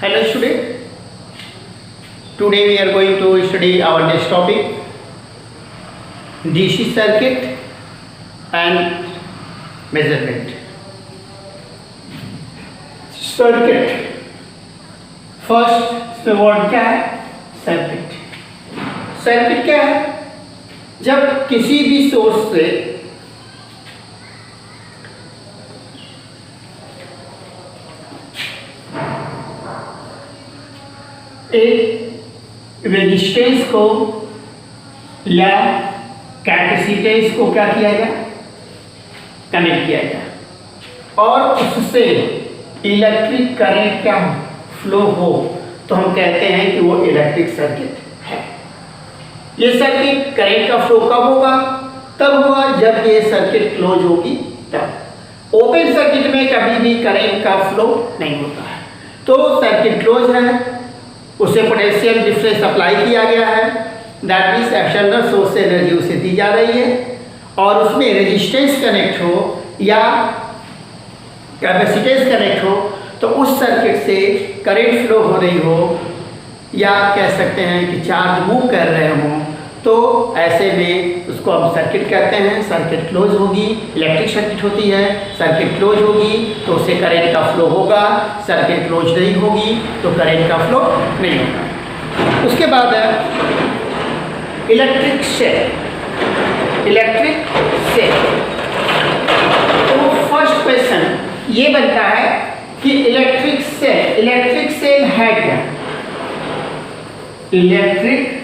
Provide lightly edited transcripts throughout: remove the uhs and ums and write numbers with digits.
Hello student, today we are going to study our next topic DC circuit and measurement. Circuit, first word क्या है? Circuit. Circuit क्या है? जब किसी भी सोर्स से एक रेजिस्टेंस को या कैपेसिटेंस को क्या किया गया? कनेक्ट किया गया और उससे इलेक्ट्रिक करंट क्या फ्लो हो तो हम कहते हैं कि वो इलेक्ट्रिक सर्किट है. ये सर्किट करंट का फ्लो कब होगा? तब होगा जब ये सर्किट क्लोज होगी तब. ओपन सर्किट में कभी भी करंट का फ्लो नहीं होता है. तो सर्किट क्लोज है, उसे पोटेंशियल डिफरेंस अप्लाई किया गया है, दैट मीन्स एक्सटर्नल सोर्स से एनर्जी उसे दी जा रही है और उसमें रेजिस्टेंस कनेक्ट हो या कैपेसिटेंस कनेक्ट हो तो उस सर्किट से करंट फ्लो हो रही हो या कह सकते हैं कि चार्ज मूव कर रहे हों तो ऐसे में उसको हम सर्किट कहते हैं. सर्किट क्लोज होगी, इलेक्ट्रिक सर्किट होती है. सर्किट क्लोज होगी तो उससे करंट का फ्लो होगा, सर्किट क्लोज नहीं होगी तो करंट का फ्लो नहीं होगा. उसके बाद है इलेक्ट्रिक सेल. इलेक्ट्रिक सेल, तो फर्स्ट क्वेश्चन ये बनता है कि इलेक्ट्रिक सेल है क्या? इलेक्ट्रिक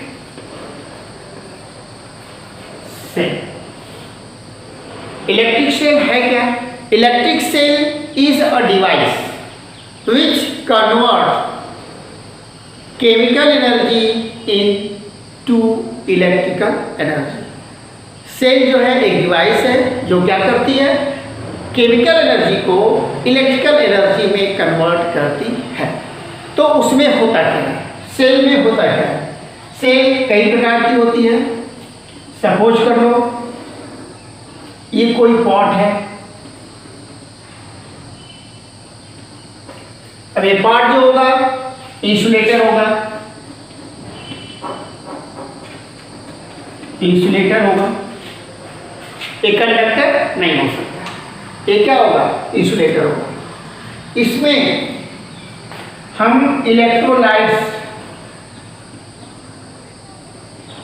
इलेक्ट्रिक सेल है क्या? Electric cell is a device which convert chemical energy into electrical energy. Cell जो है एक डिवाइस है जो क्या करती है? केमिकल एनर्जी को इलेक्ट्रिकल एनर्जी में कन्वर्ट करती है. तो उसमें होता क्या है? सेल में होता क्या है? सेल कई प्रकार की होती है. सपोज कर लो ये कोई पॉट है. अब ये पॉट जो होगा इंसुलेटर होगा. इंसुलेटर होगा, एक कंडक्टर नहीं हो सकता. ये क्या होगा? इंसुलेटर होगा. इसमें हम इलेक्ट्रोलाइट्स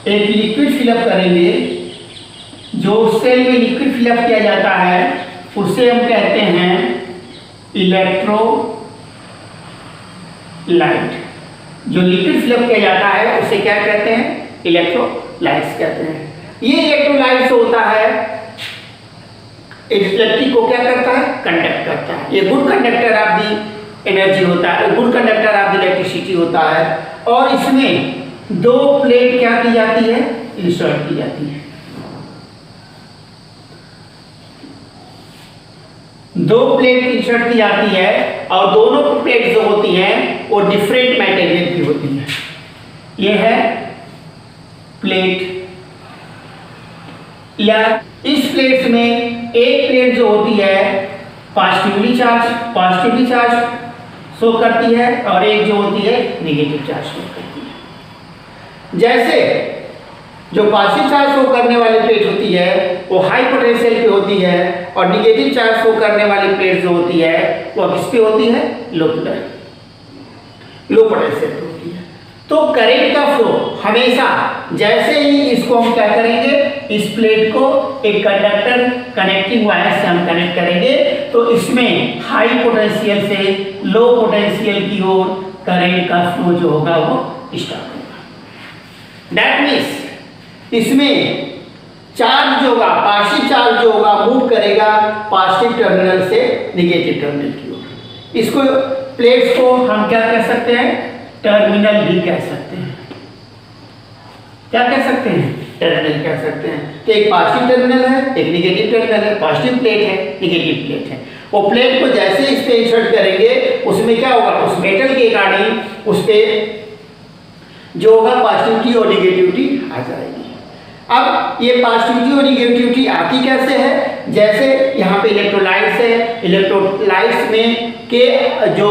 एक लिक्विड फिलअप करेंगे. जो सेल में लिक्विड फिलअप किया जाता है उसे हम कहते हैं इलेक्ट्रोलाइट. जो लिक्विड फिलअप किया जाता है उसे क्या कहते हैं? इलेक्ट्रोलाइट्स कहते हैं. ये इलेक्ट्रोलाइट्स होता है इलेक्ट्रिक को क्या करता है? कंडक्ट करता है. ये good conductor of the energy होता है, good conductor of the electricity होता है. और इसमें दो प्लेट क्या की जाती है? इंसर्ट की जाती है. दो प्लेट इंसर्ट की जाती है और दोनों प्लेट जो होती हैं वो डिफरेंट मटेरियल की होती है. ये है प्लेट. या इस प्लेट में एक प्लेट जो होती है पॉजिटिवली चार्ज शो करती है और एक जो होती है नेगेटिव चार्ज शो करती है. जैसे जो पॉजिटिव चार्ज शो करने वाली प्लेट होती है वो हाई पोटेंशियल पे होती है और निगेटिव चार्ज शो करने वाली प्लेट जो होती है वो किस पे होती है? लो पोटेंशियल पे होती है. तो करंट का फ्लो हमेशा जैसे ही इसको हम क्या करेंगे? इस प्लेट को एक कंडक्टर कनेक्टिंग वायर से हम कनेक्ट करेंगे तो इसमें हाई पोटेंशियल से लो पोटेंशियल की ओर करंट का फ्लो जो होगा वो स्टार्ट होगा. दैट मीन्स इसमें चार्ज जो होगा, पॉजिटिव चार्ज जो होगा मूव करेगा पॉजिटिव टर्मिनल से नेगेटिव टर्मिनल की ओर. इसको प्लेट्स को हम क्या कह सकते हैं? टर्मिनल भी कह सकते हैं. क्या कह सकते हैं? टर्मिनल कह सकते हैं. तो एक पॉजिटिव टर्मिनल है, एक नेगेटिव टर्मिनल है. पॉजिटिव प्लेट है, नेगेटिव प्लेट है. वो प्लेट को जैसे इस पे इंसर्ट करेंगे उसमें क्या होगा? उस मेटल के अकॉर्डिंग उस पे जो होगा पॉजिटिविटी और नेगेटिविटी आ जाएगी. अब ये पॉजिटिविटी और नेगेटिविटी आती कैसे है? जैसे यहाँ पे इलेक्ट्रोलाइट्स है. इलेक्ट्रोलाइट्स में के जो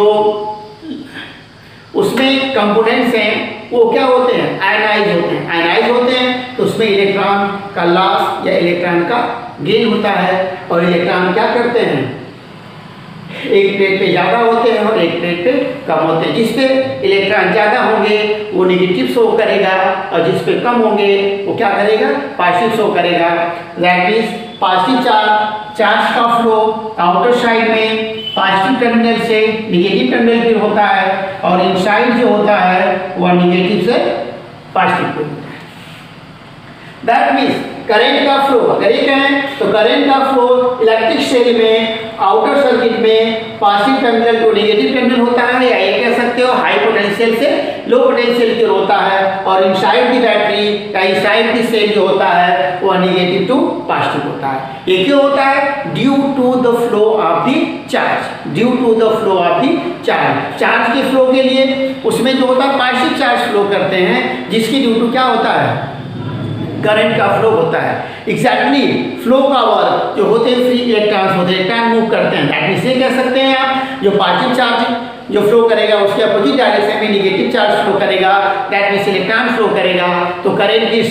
उसमें कंपोनेंट्स हैं, वो क्या होते हैं, आयनाइज होते हैं। आयनाइज होते हैं तो उसमें इलेक्ट्रॉन का लॉस या इलेक्ट्रॉन का गेन होता है। और इलेक्ट्रॉन क्या करते हैं, एक प्लेट पे ज़्यादा होते हैं और एक प्लेट पे कम होते हैं। जिस पे इलेक्ट्रॉन ज़्यादा होंगे वो नेगेटिव शो करेगा, और जिस पे कम होंगे वो क्या करेगा, पॉजिटिव शो करेगा। दैट मीन्स पॉजिटिव चार्ज का फ्लो आउटर साइड में पॉजिटिव टर्मिनल से नेगेटिव टर्मिनल पे होता है, और इनसाइड जो होता है वह नेगेटिव से पॉजिटिव पे होता है। दैट मीन्स करंट का फ्लो, अगर ये कहें तो करंट का फ्लो इलेक्ट्रिक सेल में आउटर सर्किट में positive terminal to negative terminal होता है, या ये कह सकते हो हाई पोटेंशियल से लो पोटेंशियल की ओर होता है। और इनसाइड दी बैटरी या इनसाइड दी सेल जो होता है वह नेगेटिव टू पॉजिटिव होता है। ये क्यों होता है, due to the flow of the charge, due to the flow of the charge. Charge के फ्लो के लिए उसमें जो होता है पॉजिटिव चार्ज फ्लो करते हैं, जिसकी ड्यू टू क्या होता है, करंट का फ्लो होता है। एग्जैक्टली फ्लो का वर्क जो होते हैं फ्री इलेक्ट्रॉन्स होते हैं, इलेक्ट्रॉन मूव करते हैं। दैट मीन्स ये कह सकते हैं आप, जो पॉजिटिव चार्ज जो फ्लो करेगा उसके अपोजिट डायरेक्शन में नेगेटिव चार्ज फ्लो करेगा, दैट मीन्स इलेक्ट्रॉन फ्लो करेगा। तो करंट की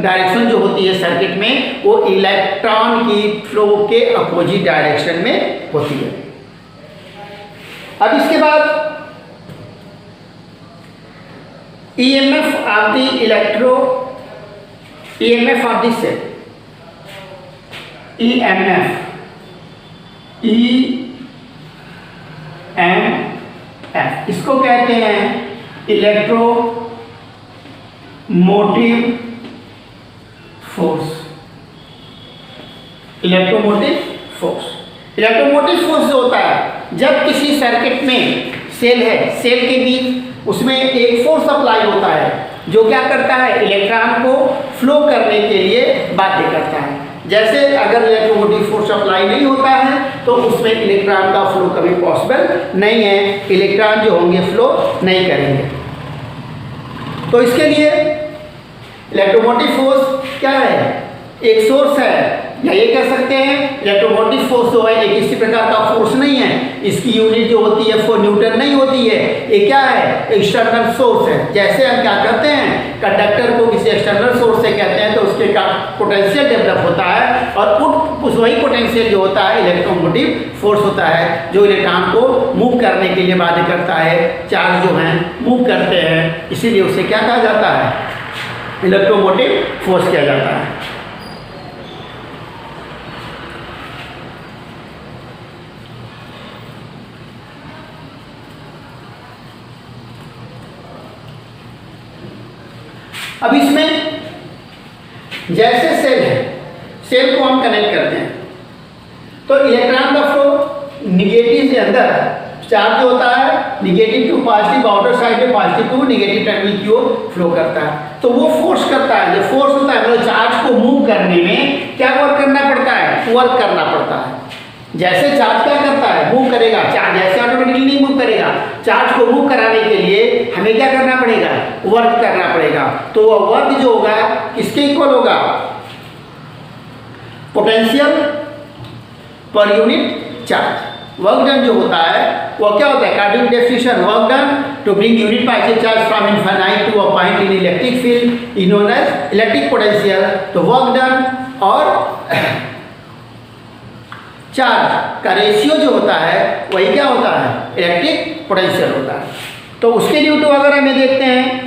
डायरेक्शन जो होती है सर्किट में वो इलेक्ट्रॉन की फ्लो के अपोजिट डायरेक्शन में होती है। अब इसके बाद EMF of the electro EMF of the cell, EMF इसको कहते हैं इलेक्ट्रोमोटिव फोर्स। इलेक्ट्रोमोटिव फोर्स जो होता है, जब किसी सर्किट में सेल है, सेल के बीच उसमें एक फोर्स अप्लाई होता है जो क्या करता है, इलेक्ट्रॉन को फ्लो करने के लिए बाध्य करता है। जैसे अगर इलेक्ट्रोमोटिव फोर्स अप्लाई नहीं होता है तो उसमें इलेक्ट्रॉन का फ्लो कभी पॉसिबल नहीं है, इलेक्ट्रॉन जो होंगे फ्लो नहीं करेंगे। तो इसके लिए इलेक्ट्रोमोटिव फोर्स क्या है, एक सोर्स है, या ये कह सकते हैं इलेक्ट्रोमोटिव फोर्स जो है एक इसी प्रकार का फोर्स नहीं है, इसकी यूनिट जो होती है वो न्यूटन नहीं होती है, ये क्या है, एक्सटर्नल सोर्स है। जैसे हम क्या करते हैं, कंडक्टर को किसी एक्सटर्नल सोर्स से कहते हैं तो उसके का पोटेंशियल डेवलप होता है, और उस वही पोटेंशियल जो होता है इलेक्ट्रोमोटिव फोर्स होता है, जो इलेक्ट्रॉन को मूव करने के लिए बाध्य करता है। चार्ज जो हैं मूव करते हैं, इसीलिए उसे क्या कहा जाता है, इलेक्ट्रोमोटिव फोर्स किया जाता है। अब इसमें जैसे सेल है, सेल को हम कनेक्ट करते हैं तो इलेक्ट्रॉन का फ्लो निगेटिव से अंदर, चार्ज जो होता है negative to positive, outer side में पॉजिटिव टू नेगेटिव टर्मिनल की ओर फ्लो करता है। तो वो फोर्स करता है, जो फोर्स होता है मतलब चार्ज को मूव करने में क्या वर्क करना पड़ता है, वर्क करना पड़ता है। जैसे चार्ज क्या करता है, मूव करेगा, चार्ज ऐसे ऑटोमेटिकली नहीं मूव करेगा, चार्ज को मूव कराने के लिए हमें क्या करना पड़ेगा, वर्क करना पड़ेगा। तो वह वर्क जो होगा किसके इक्वल होगा, potential per unit charge. Work done जो होता है वो क्या होता है, कार्डिक definition, work done to bring unit positive charge from infinite to a point in electric field is known as electric potential. तो वर्क डन और चार्ज का रेशियो जो होता है वही क्या होता है, इलेक्ट्रिक पोटेंशियल होता है। तो उसके ड्यू टू अगर हमें देखते हैं,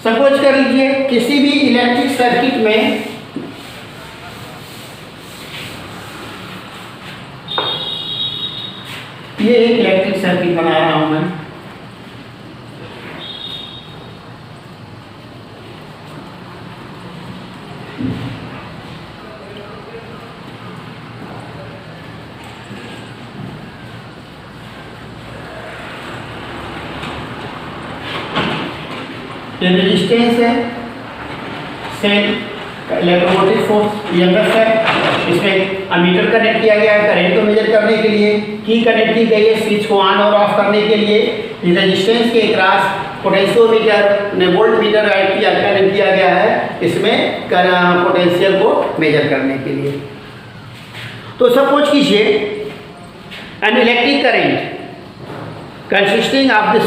सपोज कर लीजिए किसी भी इलेक्ट्रिक सर्किट में ये एक इलेक्ट्रिक सर्किट बना रहा हूं मैं, ये रेजिस्टेंस है, सेल का इलेक्ट्रोमोटिव फोर्स EMF है, इसमें अमीटर कनेक्ट किया गया है करंट को मेजर करने के लिए, की कनेक्ट की गई है स्विच को ऑन और ऑफ करने के लिए, रेजिस्टेंस के क्रॉस पोटेंशियोमीटर ने वोल्ट मीटर कनेक्ट किया गया है इसमें पोटेंशियल को मेजर करने के लिए। तो सपोज कीजिए an electric current consisting of this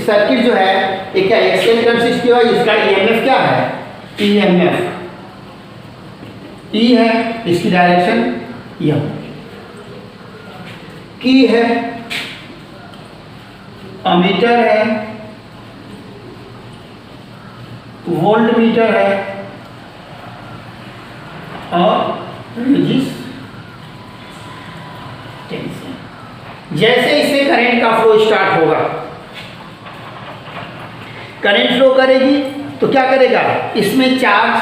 circuit जो है ये क्या एक्सएल कंसिस्ट किया है, इसका ईएमएफ क्या है, ईएमएफ ई है, इसकी डायरेक्शन यह की है, अमीटर है, वोल्ट मीटर है और रेजिस्टेंस। जैसे इससे करंट का फ्लो स्टार्ट होगा, करंट फ्लो करेगी तो क्या करेगा, इसमें चार्ज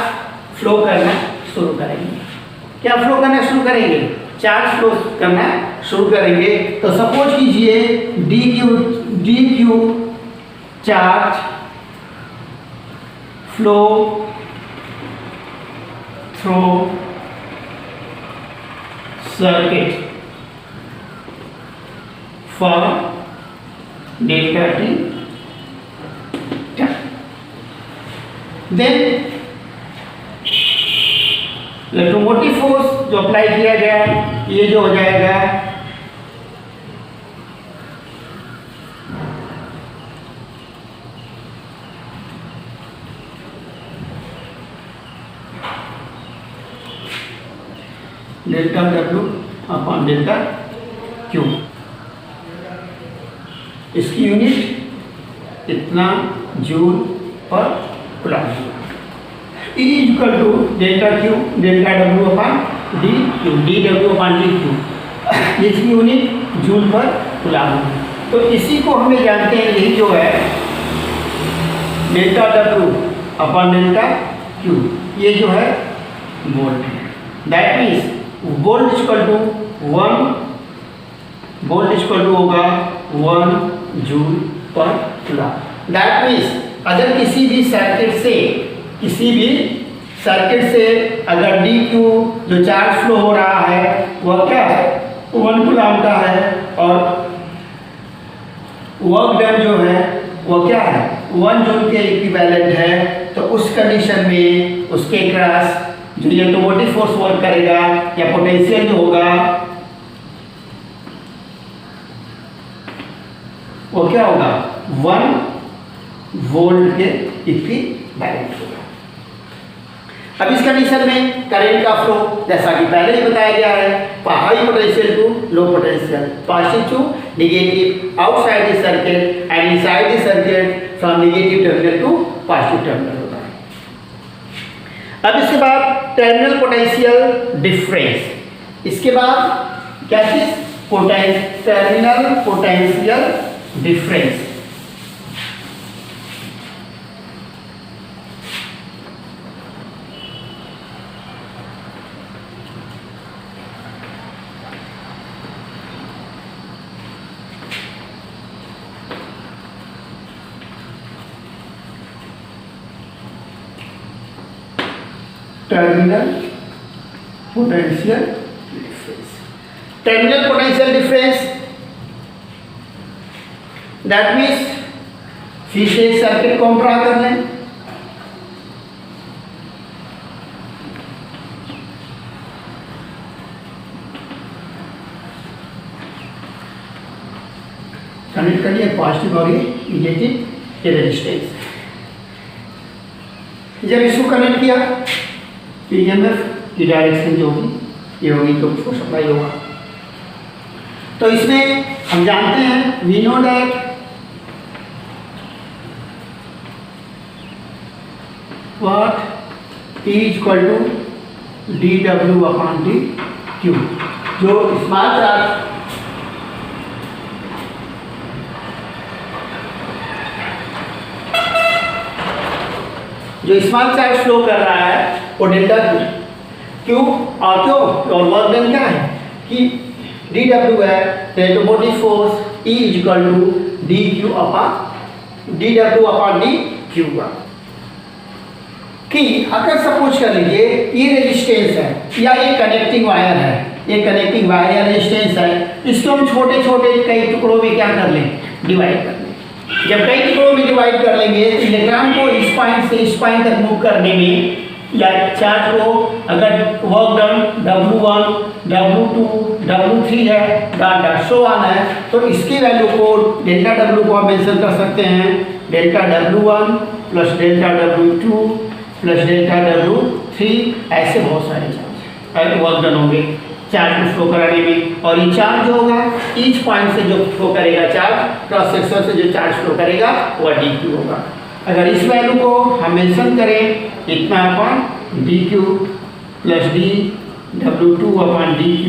फ्लो करना शुरू करेंगे। क्या फ्लो करना शुरू करेंगे, चार्ज फ्लो करना शुरू करेंगे। तो सपोज कीजिए D Q charge flow through circuit for delta t time. Then electromotive force जो अप्लाई किया गया ये जो हो जाएगा delta W upon delta Q। इसकी यूनिट इतना joule per coulomb. E equal to delta Q delta W upon D Q, D W upon D Q, इसकी यूनिट जूल पर कूलम्ब। तो इसी को हमें जानते हैं, यही जो है delta W upon delta Q, ये जो है वोल्ट है। That means volt equal to 1 volt equal to होगा 1 joule per coulomb. That means अगर किसी भी सर्किट से अगर डी क्यू जो चार्ज फ्लो हो रहा है वह क्या है 1 कूलम्ब का है और वर्क डन जो है वो क्या है 1 जूल के इक्विवेलेंट है, तो उस कंडीशन में उसके क्रॉस जो इलेक्ट्रोमोटिव फोर्स वर्क करेगा या पोटेंशियल जो होगा वो क्या होगा 1 वोल्ट के इक्विवेलेंट होगा। अब इस कंडीशन में करंट का फ्लो जैसा कि पहले ही बताया गया है, high potential to low potential, positive to negative outside the circuit and inside the circuit from negative terminal to positive terminal होता है। अब इसके बाद टर्मिनल पोटेंशियल डिफरेंस, इसके बाद क्या चीज terminal potential difference. Terminal potential difference, terminal potential difference that means फिर से सर्किट को हम ड्रा कर लें। कनेक्ट करिए पॉजिटिव और नेगेटिव ये रेजिस्टेंस। जब इसको कनेक्ट किया ईएमएफ की डायरेक्शन जो होगी ये होगी तो उसको सप्लाई होगा। तो इसमें हम जानते हैं we know that what E equal to D W upon D Q. जो स्मॉल चार्ज फ्लो कर रहा है वो डेल्टा क्यू और क्यों और वर्क डन क्या है कि डी डब्ल्यू है electromotive force E equal to D Q upon D W upon D Q का। कि अगर सपोज कर लीजिए ये रेजिस्टेंस है या ये कनेक्टिंग वायर है ये कनेक्टिंग वायर या रेजिस्टेंस है, इसको हम छोटे छोटे कई टुकड़ों में क्या कर लें, डिवाइड कर लें। जब कई टुकड़ों में डिवाइड कर लेंगे तो इलेक्ट्रॉन को इस पॉइंट से इस पॉइंट तक मूव करने में या चार्ज को अगर work done W1, W2, W3 है, डॉट डॉट सो ऑन है, तो इसकी वैल्यू को डेल्टा W को आप मेंशन कर सकते हैं, delta W1 plus delta W2 plus delta W3, ऐसे बहुत सारे चार्ज वर्क डन होंगे चार्ज को फ्लो कराने में। और ये चार्ज जो होगा ईच पॉइंट से जो फ्लो करेगा चार्ज, क्रॉस सेक्शन से जो चार्ज फ्लो करेगा वह dq होगा। अगर इस वैल्यू को हम मेंशन करें इतना upon dq plus d W2 upon dq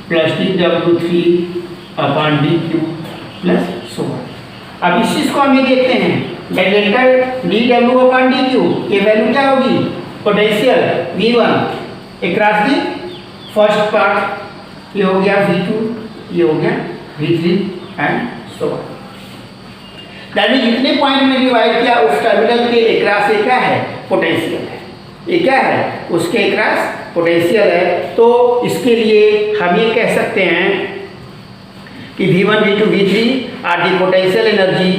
plus dW3 upon dq plus so. अब इस चीज को हम ये देखते हैं, डेल्टा dW अपॉन dq ये वैल्यू क्या होगी, potential V1 across the first part, ये हो गया V2, ये हो गया V3 and so on. That mean जितने पॉइंट में डिवाइड किया उस टर्मिनल के अक्रॉस ये क्या है, पोटेंशियल है। ये क्या है, उसके अक्रॉस पोटेंशियल है। तो इसके लिए हम ये कह सकते हैं कि V1, V2, V3 are the potential energy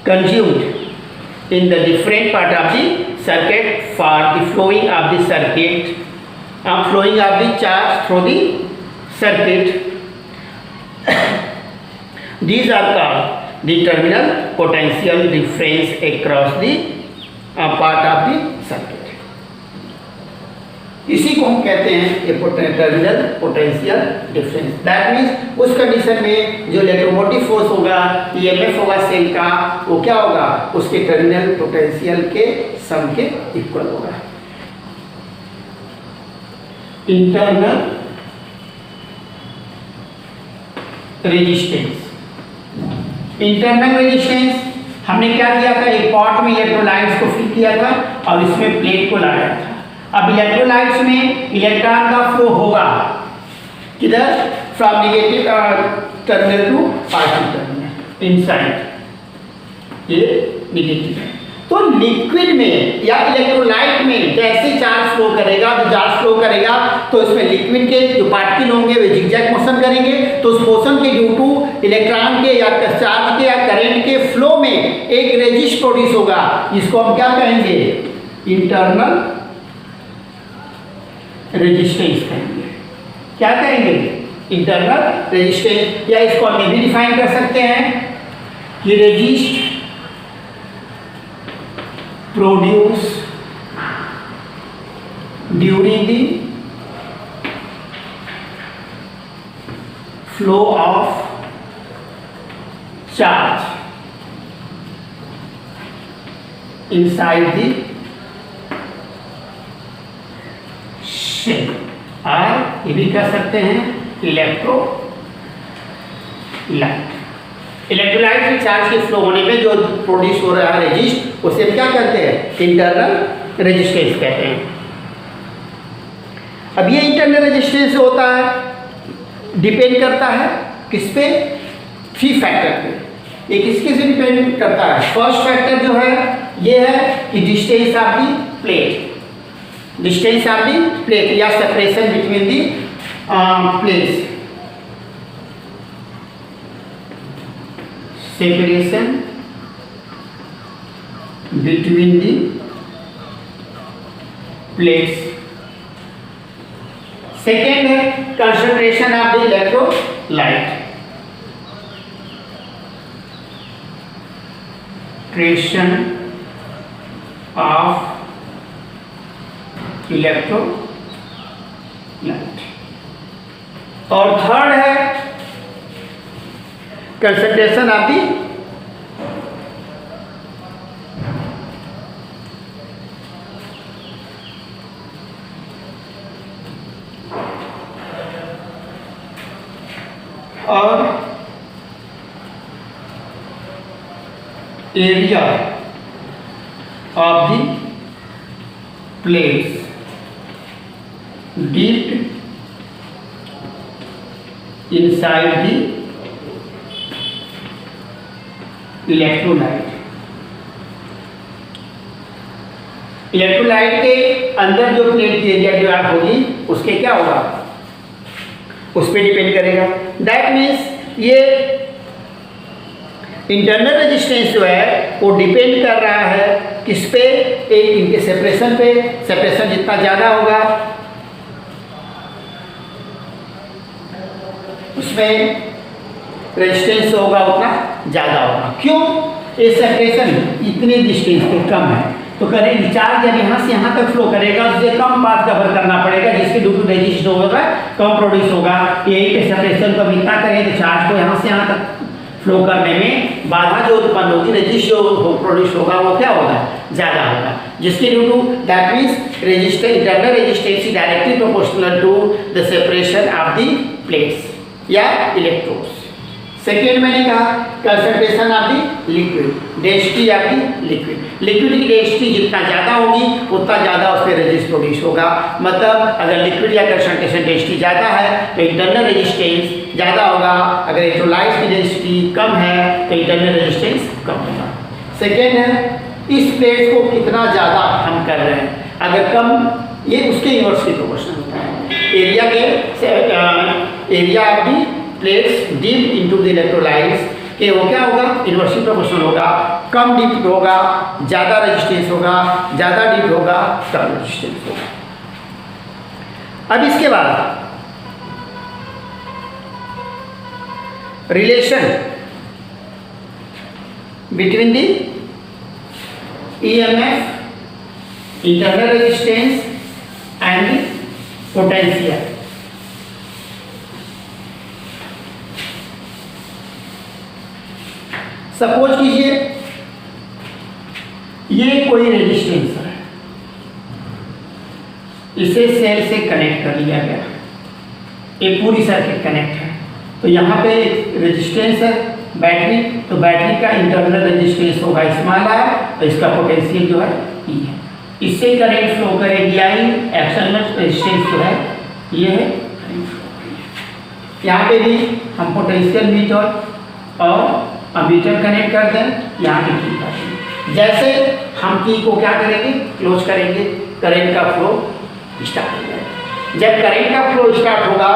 consumed in the different part of the circuit for the flowing of the circuit, flowing of the charge through the circuit. These are called the terminal potential difference across the part of the circuit. इसी को हम कहते हैं ये terminal potential difference. That means उस condition में जो electromotive force होगा, ईएमएफ होगा सेल का, वो क्या होगा, उसके टर्मिनल पोटेंशियल के सम के इक्वल होगा। इंटरनल रेजिस्टेंस, इंटरनल रेजिस्टेंस हमने क्या किया था, एक पॉट में इलेक्ट्रोलाइट्स को फिल किया था और इसमें प्लेट को लगाया था। अब इलेक्ट्रोलाइट्स में इलेक्ट्रॉन का फ्लो होगा किधर, from negative terminal to positive terminal inside, ये नेगेटिव है। तो लिक्विड में या इलेक्ट्रोलाइट में जैसे चार्ज फ्लो करेगा, तो चार्ज फ्लो करेगा तो इसमें लिक्विड के जो पार्टिकल होंगे वे जिगजैग मोशन करेंगे, तो उस मोशन के ड्यू टू इलेक्ट्रॉन के या चार्ज के या करंट के फ्लो में एक रेजिस्ट प्रोड्यूस होगा, जिसको हम क्या कहेंगे, इंटरनल रेजिस्टेंस कहेंगे। क्या कहेंगे, इंटरनल रेजिस्टेंस। या इसको हम भी डिफाइन कर सकते हैं कि resist produce during the flow of charge inside the shell, और ये भी कह सकते हैं इलेक्ट्रोलाइट। इलेक्ट्रोलाइट में चार्ज के फ्लो होने में जो प्रोड्यूस हो रहा है रेजिस्ट, उसे हम क्या कहते हैं, इंटरनल रेजिस्टेंस कहते हैं। अब ये इंटरनल रेजिस्टेंस होता है, डिपेंड करता है किस पे, 3 फैक्टर पे। ये किसके से डिपेंड करता है, फर्स्ट फैक्टर जो है ये है कि distance of the plate, distance of the plate या separation between the plates, separation between the plates। second है concentration of the electrolyte, concentration of electrolyte। और थर्ड है कंसंट्रेशन ऑफ दी और area of the plates dipped inside the electrolyte. Electrolyte के अंदर जो plate की area divide होगी उसके क्या होगा, उस पर डिपेंड करेगा। दैट मीन्स ये इंटरनल रेजिस्टेंस जो है वो डिपेंड कर रहा है किस पे, एक इनके सेपरेशन पे। सेपरेशन जितना ज़्यादा होगा उसमें रेजिस्टेंस होगा उतना ज़्यादा होगा। क्यों? ये सेपरेशन इतने डिस्टेंस पे कम है तो करेंट चार्ज जब यहाँ से यहाँ तक फ्लो करेगा उससे कम पाथ कवर करना पड़ेगा, जिसके ड्यू टू रेजिस्टेंस होगा कम प्रोड्यूस होगा। यही पे सेपरेशन को इतना करें तो चार्ज को यहाँ से यहाँ तक फ्लो करने में बाधा जो उत्पन्न होगी, रेजिस्ट जो प्रोड्यूस होगा वो क्या होगा, ज़्यादा होगा, जिसके due to that means resistance, internal resistance is directly proportional to the separation of the plates या इलेक्ट्रोड्स। सेकेंड मैंने कहा concentration of the liquid, density of the liquid. Liquid की डेंसिटी जितना ज़्यादा होगी उतना ज़्यादा उस पर रेजिस्ट प्रोड्यूस होगा। मतलब अगर लिक्विड या कंसंट्रेशन डेंसिटी ज़्यादा है तो इंटरनल रेजिस्टेंस ज़्यादा होगा, अगर इलेक्ट्रोलाइट की डेंसिटी कम है तो इंटरनल रेजिस्टेंस कम होगा। सेकेंड है इस प्लेट को कितना ज़्यादा हम कर रहे हैं, अगर कम ये उसके इन्वर्सली प्रोपोर्शनल होता है। एरिया के area of the plates deep into the electrolytes के वो क्या होगा, इन्वर्सली प्रोपोर्शनल होगा। कम डीप होगा ज़्यादा रेजिस्टेंस होगा, ज़्यादा डीप होगा कम रेजिस्टेंस होगा। अब इसके बाद relation between the EMF, internal resistance and the potential। Suppose कीजिए ये कोई रेजिस्टेंस है, इसे सेल से कनेक्ट कर लिया गया, एक पूरी सर्किट कनेक्ट है तो यहाँ पे रेजिस्टेंस है बैटरी, तो बैटरी का इंटरनल रेजिस्टेंस होगा स्मॉल आर, तो इसका पोटेंशियल जो है ई है। इससे करंट फ्लो करेगी आई, एक्सटर्नल रेजिस्टेंस जो है ये है। यहाँ पे भी हम पोटेंशियल मीटर और अमीटर कनेक्ट कर दें, यहाँ पे की करेंगे। जैसे हम की को क्या करेंगे, क्लोज करेंगे, करंट का फ्लो स्टार्ट हो जाएगा। जब करंट का फ्लो स्टार्ट होगा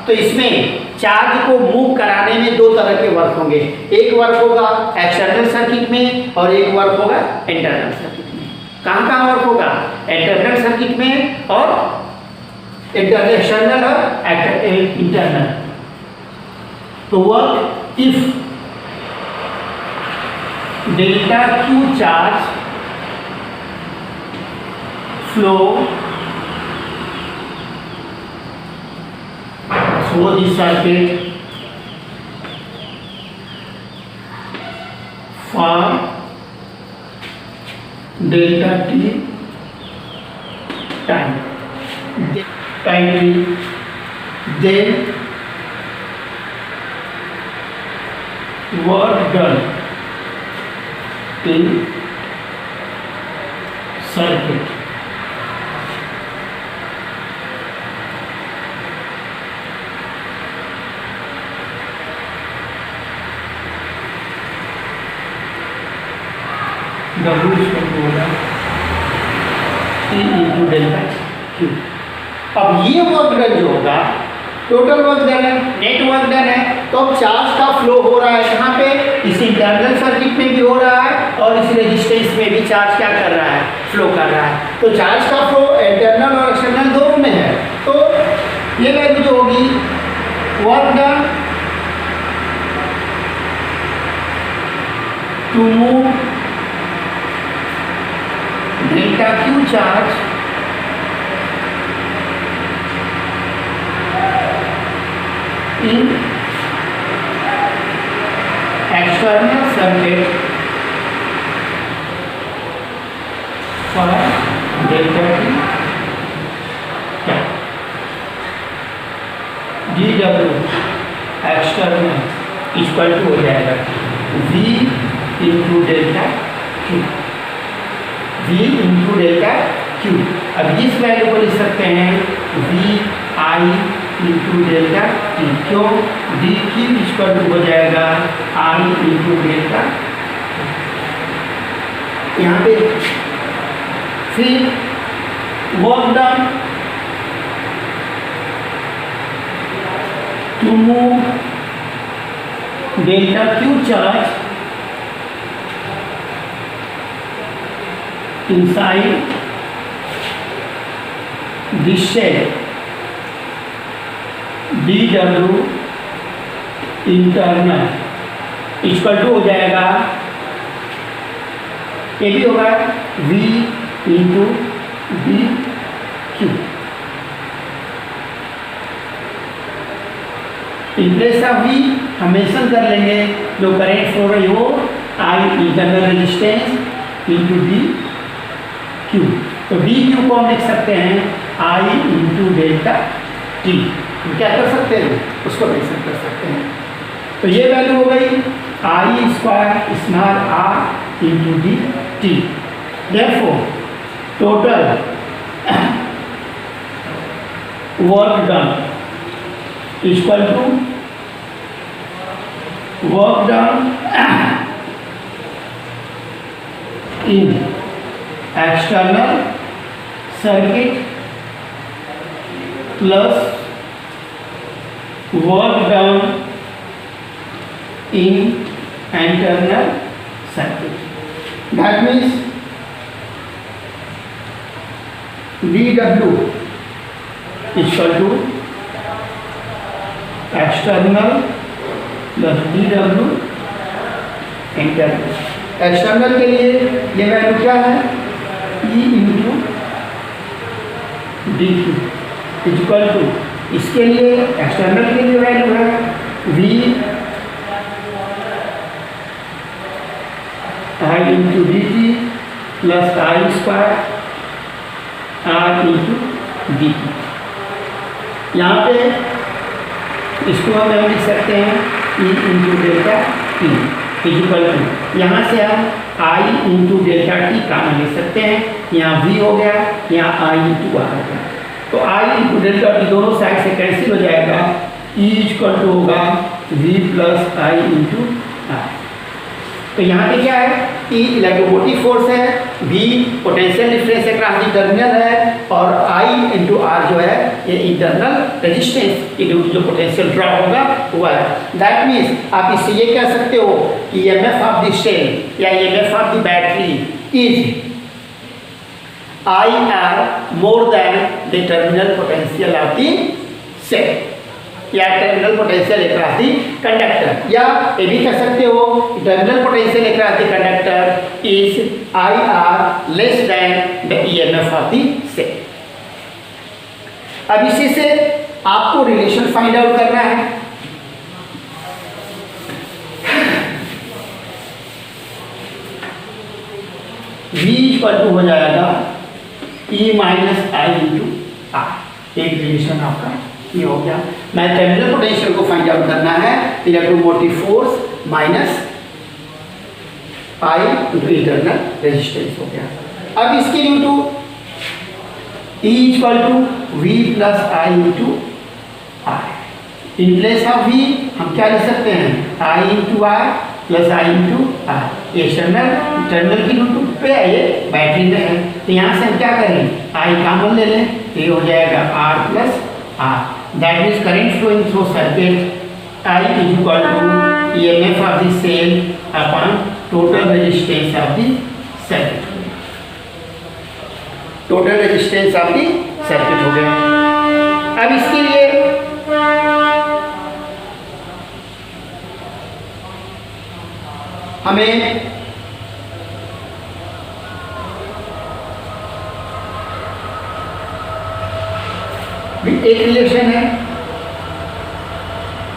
तो इसमें चार्ज को मूव कराने में दो तरह के वर्क होंगे, एक वर्क होगा एक्सटर्नल सर्किट में और एक वर्क होगा इंटरनल सर्किट में। कहाँ कहाँ वर्क होगा, इंटरनल सर्किट में और एक्सटर्नल और इंटरनल। तो work if delta Q charge flow through the circuit for delta t time then work done in circuit W होगा T इंटू डेल्टा Q। अब ये वर्क डन जो होगा टोटल वर्क डन है, नेट वर्क डन है, तो अब charge का फ्लो हो रहा है कहाँ पे, इस इंटरनल सर्किट में भी हो रहा है और इस रेजिस्टेंस में भी चार्ज क्या कर रहा है, फ्लो कर रहा है। तो चार्ज का फ्लो इंटरनल और एक्सटर्नल दोनों में है। तो ये वैल्यू जो होगी work done to move delta Q charge in external circuit for delta Q D W external equal to हो जाएगा V into delta Q, V into delta Q. अब इस वैल्यू को लिख सकते हैं V I into delta T, क्यों, D Q equal to हो जाएगा I इंटू डेल्टा। यहाँ पे फिर work done to move delta Q charge inside this shell dw internal equal to हो जाएगा, ये भी होगा v into d q. In place of v हम मेंशन कर लेंगे जो करेंट फ्लो रही हो I internal resistance into d q. तो डी क्यू को हम लिख सकते हैं आई इंटू डेल्टा टी। क्या कर सकते हैं, उसको मेंशन कर सकते हैं। तो ये वैल्यू हो गई I square small r into d t. Therefore total work done equal to work done in external circuit plus work done in internal circuit. That means dw equal to external plus dw internal. External के लिए ये value क्या है, E into d Q equal to, इसके लिए एक्सटर्नल के लिए वैल्यू है V I into d t plus I square r into d t. यहाँ पे इसको हम लिख सकते हैं E into delta T equal to, यहाँ से हम I into delta T common ले सकते हैं, यहाँ v हो गया, यहाँ आई इंटू आर हो गया। तो आई इंटू डेल्टा टी दोनों साइड से कैंसिल हो जाएगा, E इक्वल टू होगा v plus I into R. तो यहाँ पे क्या है, E इलेक्ट्रोमोटिव फोर्स है, V potential difference across the terminal है, और I इंटू आर जो है ये इंटरनल रेजिस्टेंस, जो पोटेंशियल ड्रॉप होगा वो है। दैट मीन्स आप इससे ये कह सकते हो कि EMF ऑफ द सेल या EMF of the battery is IR more than the terminal potential of the cell या terminal potential across the conductor, या ये भी कह सकते हो terminal potential across the conductor is IR less than the EMF of the cell. अब इसी से आपको रिलेशन फाइंड आउट करना है। V इक्वल टू हो जाएगा E minus I into r. एक रिलेशन आपका ये हो गया। मैं टर्मिनल पोटेंशियल को फाइंड आउट करना है, electromotive force minus I into internal resistance हो गया। अब इसके due to E equal to V plus I into r. In place of V हम क्या लिख सकते हैं, I into r plus I into r. External terminal की ड्यू टू पे है, ये बैटरी में है, तो यहाँ से हम क्या करें, आई कॉमन ले लें, तो ये हो जाएगा R plus R। That is current flowing through circuit I is equal to EMF of the cell upon total resistance of the circuit। total resistance of the circuit हो गया। अब इसके लिए हमें एक रिलेशन है,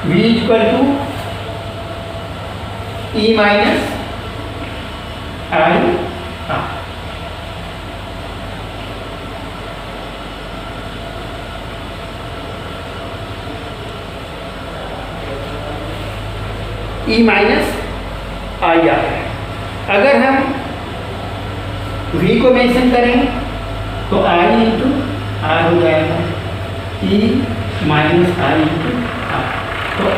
V equal to E minus I R. E minus I R है। अगर हम V को मेंशन करें तो I इंटू आर हो जाएगा, E minus I into R. तो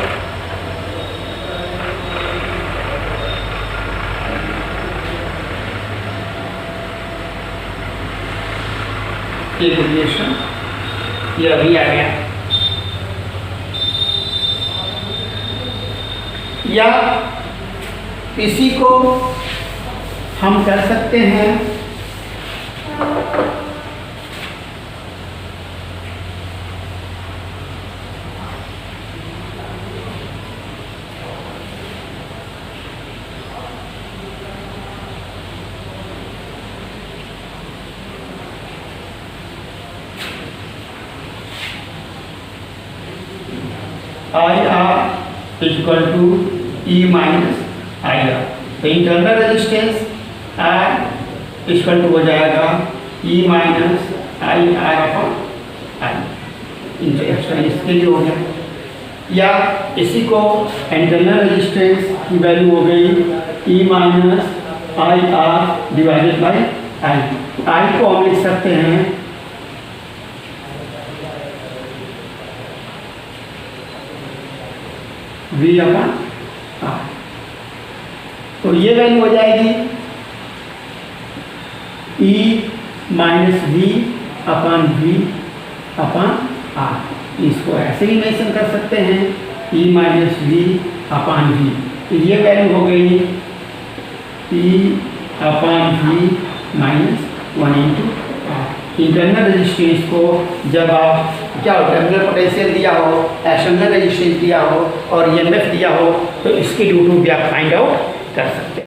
ये रिलेशन ये अभी आ गया। या इसी को हम कर सकते हैं I r equal to E minus I r. तो internal resistance r equal to हो जाएगा E minus I r upon I, extra इसके लिए हो गया। या इसी को इंटरनल रेजिस्टेंस की वैल्यू हो गई E minus I r divided by I. I को हम लिख सकते हैं V अपॉन आर। तो ये वैल्यू हो जाएगी E minus V upon V upon R. इसको ऐसे भी मेंशन कर सकते हैं E minus V upon V. तो ये वैल्यू हो गई E upon V minus 1 into R. Internal resistance को जब आप क्या हो टर्मिनल पोटेंशियल दिया हो, एक्सटर्नल रेजिस्टेंस दिया हो और ईएमएफ दिया हो तो इसके ड्यू टू भी आप फाइंड आउट कर सकते हैं।